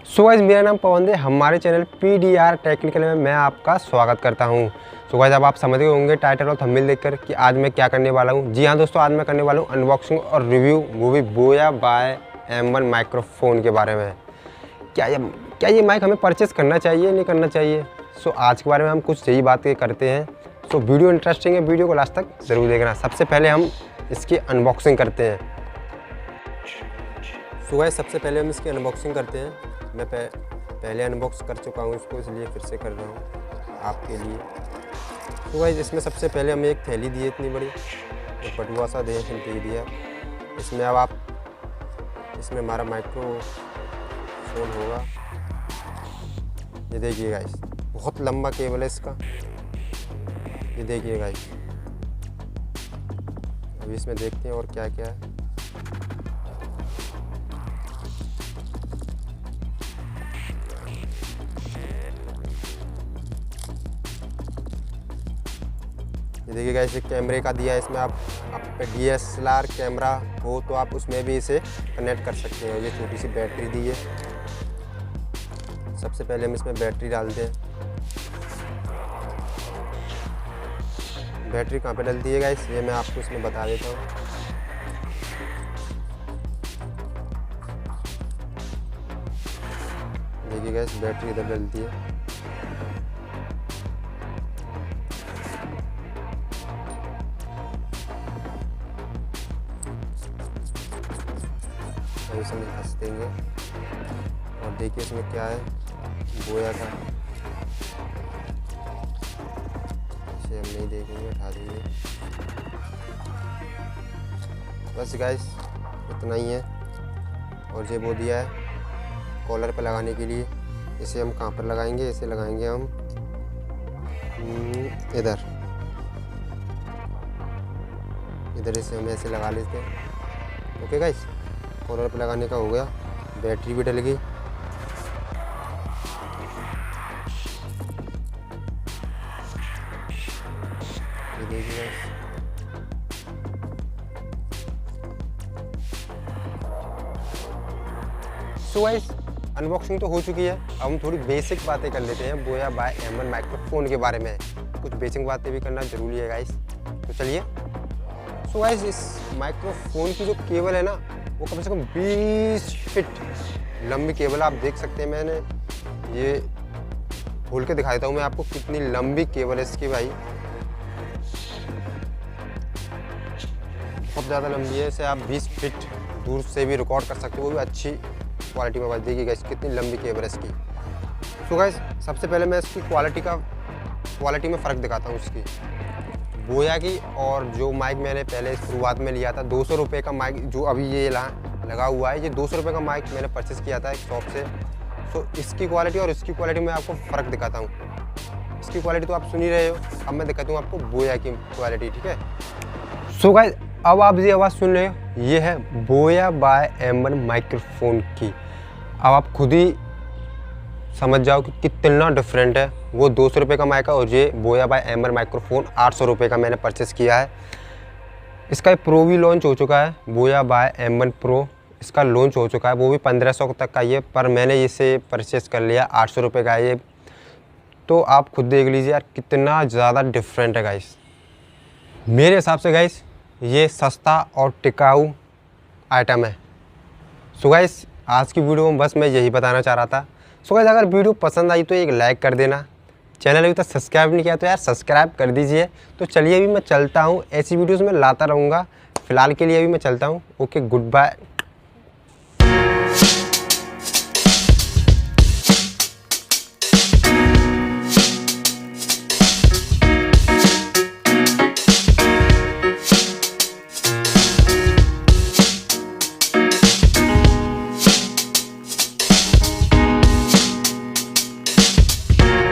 So guys, मेरा नाम पवन है। हमारे चैनल PDR टेक्निकल में मैं आपका स्वागत करता हूं। सो गाइस, अब आप समझ गए होंगे टाइटल और थंबनेल देखकर कि आज मैं क्या करने वाला हूं। जी हाँ दोस्तों, आज मैं करने वाला हूं अनबॉक्सिंग और रिव्यू मूवी बोया बाय M1 माइक्रोफोन के बारे में। क्या ये माइक हमें परचेस करना चाहिए नहीं करना चाहिए। सो आज के बारे में हम कुछ यही बातें करते हैं। सो वीडियो इंटरेस्टिंग है, वीडियो को लास्ट तक ज़रूर देखना। सबसे पहले हम इसकी अनबॉक्सिंग करते हैं। सो गाइस, सबसे पहले हम इसकी अनबॉक्सिंग करते हैं। मैं पहले अनबॉक्स कर चुका हूँ इसको, इसलिए फिर से कर रहा हूँ आपके लिए। तो गाइस, इसमें सबसे पहले हमें एक थैली दी है इतनी बड़ी, एक पटुआ सा दे दिया। इसमें अब इसमें हमारा माइक्रोफोन होगा। ये देखिए गाइस, बहुत लंबा केबल है इसका। ये देखिए गाइस, अभी इसमें देखते हैं और क्या क्या है। ये देखिए गाइस, एक कैमरे का दिया है इसमें। आप पे DSLR कैमरा हो तो आप उसमें भी इसे कनेक्ट कर सकते हैं। ये छोटी सी बैटरी दी है। सबसे पहले हम इसमें बैटरी डालते हैं। बैटरी कहाँ पे डलती है गाइस, ये मैं आपको इसमें बता देता हूँ। देखिए गाइस, बैटरी इधर डलती है। इसमें हंस देंगे और देखिए इसमें क्या है, बोया का। इसे हम नहीं देखेंगे, उठा देंगे। बस गाइस, इतना ही है। और ये वो दिया है कॉलर पे लगाने के लिए। इसे हम कहाँ पर लगाएंगे, इसे लगाएंगे हम इधर इसे हम ऐसे लगा लेते हैं। ओके गाइस, कॉलर पे लगाने का हो गया। बैटरी भी डल गई। ये देखिए, सो गाइस, अनबॉक्सिंग तो हो चुकी है। अब हम थोड़ी बेसिक बातें कर लेते हैं बोया बाय M1 माइक्रोफोन के बारे में। कुछ बेसिक बातें भी करना जरूरी है गाइस, तो चलिए। सो गाइस, इस माइक्रोफोन की जो केबल है ना, वो कम से कम 20 फीट लंबी केबल। आप देख सकते हैं, मैंने ये खोल के दिखा देता हूँ मैं आपको कितनी लंबी केबल है इसकी भाई। बहुत ज़्यादा लंबी है। इसे आप 20 फीट दूर से भी रिकॉर्ड कर सकते हो, वो भी अच्छी क्वालिटी में। देखिए गाइस, कितनी लंबी केबल है इसकी। सो गाइस, सबसे पहले मैं इसकी क्वालिटी में फ़र्क दिखाता हूँ इसकी बोया की। और जो माइक मैंने पहले शुरुआत में लिया था 200 रुपये का माइक, जो अभी ये लगा हुआ है, ये 200 रुपये का माइक मैंने परचेस किया था एक शॉप से। तो इसकी क्वालिटी और इसकी क्वालिटी में आपको फ़र्क दिखाता हूँ। इसकी क्वालिटी तो आप सुन ही रहे हो, अब मैं दिखाता हूँ आपको बोया की क्वालिटी, ठीक है। सो गाइस, अब आप ये आवाज़ सुन रहे हो, ये है बोया बाय M1 माइक्रोफोन की। अब आप खुद ही समझ जाओ कि कितना डिफरेंट है। वो 200 रुपये का माइक है और ये बोया बाय M1 माइक्रोफोन 800 रुपये का मैंने परचेस किया है। इसका प्रो भी लॉन्च हो चुका है, बोया बाय M1 प्रो। इसका लॉन्च हो चुका है, वो भी 1500 तक का ये, पर मैंने इसे परचेस कर लिया 800 रुपये का ये। तो आप खुद देख लीजिए यार, कितना ज़्यादा डिफरेंट है गाइस। मेरे हिसाब से गाइस, ये सस्ता और टिकाऊ आइटम है। सो गाइस, आज की वीडियो में बस मैं यही बताना चाह रहा था। सो गाइस, अगर वीडियो पसंद आई तो एक लाइक कर देना। चैनल अभी तक सब्सक्राइब नहीं किया तो यार सब्सक्राइब कर दीजिए। तो चलिए, अभी मैं चलता हूँ, ऐसी वीडियोस में लाता रहूँगा। फिलहाल के लिए अभी मैं चलता हूँ। Okay, good bye.